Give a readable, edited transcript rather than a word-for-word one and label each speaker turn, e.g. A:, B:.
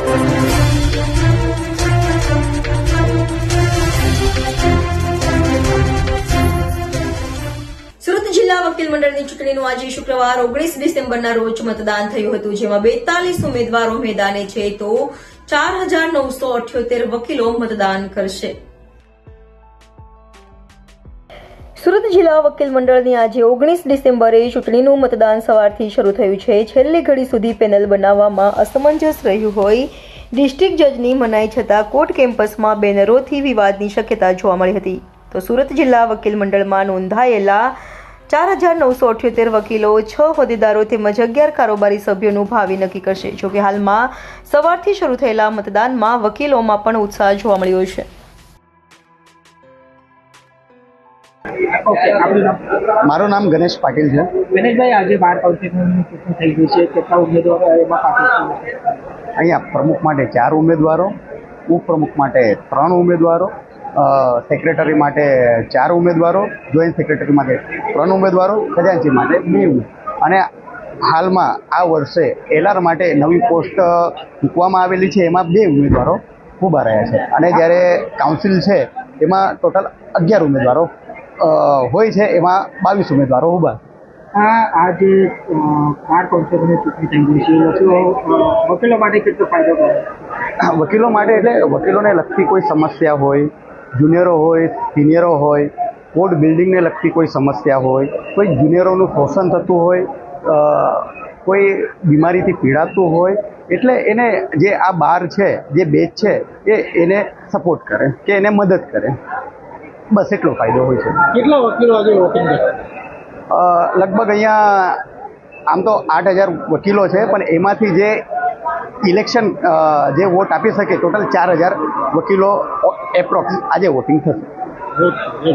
A: સુરત જિલ્લા વકીલ મંડળની ચૂંટણીનું આજે શુક્રવાર 19 ડિસેમ્બરના રોજ મતદાન થયું હતું, જેમાં 42 ઉમેદવારો મેદાને છે તો 4,978 વકીલો મતદાન કરશે. સુરત જિલ્લા વકીલ મંડળની આજે 19 ડિસેમ્બરે ચૂંટણીનું મતદાન સવારથી શરૂ થયું છે. છેલ્લી ઘડી સુધી પેનલ બનાવવામાં અસમંજસ રહ્યું હોય ડિસ્ટ્રિક્ટ જજની મનાઈ છતાં કોર્ટ કેમ્પસમાં બેનરોથી વિવાદની શક્યતા જોવા મળી હતી. તો સુરત જિલ્લા વકીલ મંડળમાં નોંધાયેલા 4,978 વકીલો 6 હોદ્દેદારો તેમજ 11 કારોબારી સભ્યોનું ભાવિ નક્કી કરશે. જોકે હાલમાં સવારથી શરૂ થયેલા મતદાનમાં વકીલોમાં પણ ઉત્સાહ જોવા મળ્યો છે.
B: મારું નામ ગણેશ પાટીલ છે.
C: ગણેશભાઈ, આજે 12 કાઉન્સિલરની ચૂંટણી થઈ ગઈ છે, કેટલા ઉમેદવારો એમાં પાર્ટિસિપેટ છે?
B: અહીંયા પ્રમુખ માટે 4 ઉમેદવારો, ઉપપ્રમુખ માટે 3 ઉમેદવારો, સેક્રેટરી માટે 4 ઉમેદવારો, જોઈન્ટ સેક્રેટરી માટે 3 ઉમેદવારો, ખજાનચી માટે 2 અને હાલમાં આ વર્ષે એલઆર માટે નવી પોસ્ટ મૂકવામાં આવેલી છે, એમાં 2 ઉમેદવારો ઊભા રહ્યા છે અને જ્યારે કાઉન્સિલ છે એમાં ટોટલ 11 ઉમેદવારો હોય છે, એમાં 22 ઉમેદવારો ઊભા.
C: આ જે 12 કાઉન્સિલરની ચૂંટણી થઈ ગઈ છે, વકીલો માટે કેટલો ફાયદો કરે?
B: વકીલો માટે એટલે વકીલોને લગતી કોઈ સમસ્યા હોય, જુનિયરો હોય, સિનિયરો હોય, કોર્ટ બિલ્ડિંગને લગતી કોઈ સમસ્યા હોય, કોઈ જુનિયરોનું શોષણ થતું હોય, કોઈ બીમારીથી પીડાતું હોય, એટલે એને જે આ બાર છે, જે બેચ છે, એને સપોર્ટ કરે કે એને મદદ કરે, બસ એટલો ફાયદો હોય છે.
C: કેટલા વકીલો આજે વોટિંગ કરે?
B: લગભગ અહીંયા આમ તો 8,000 વકીલો છે, પણ એમાંથી જે ઇલેક્શન જે વોટ આપી શકે ટોટલ 4,000 વકીલો એપ્રોક્સ આજે વોટિંગ થશે.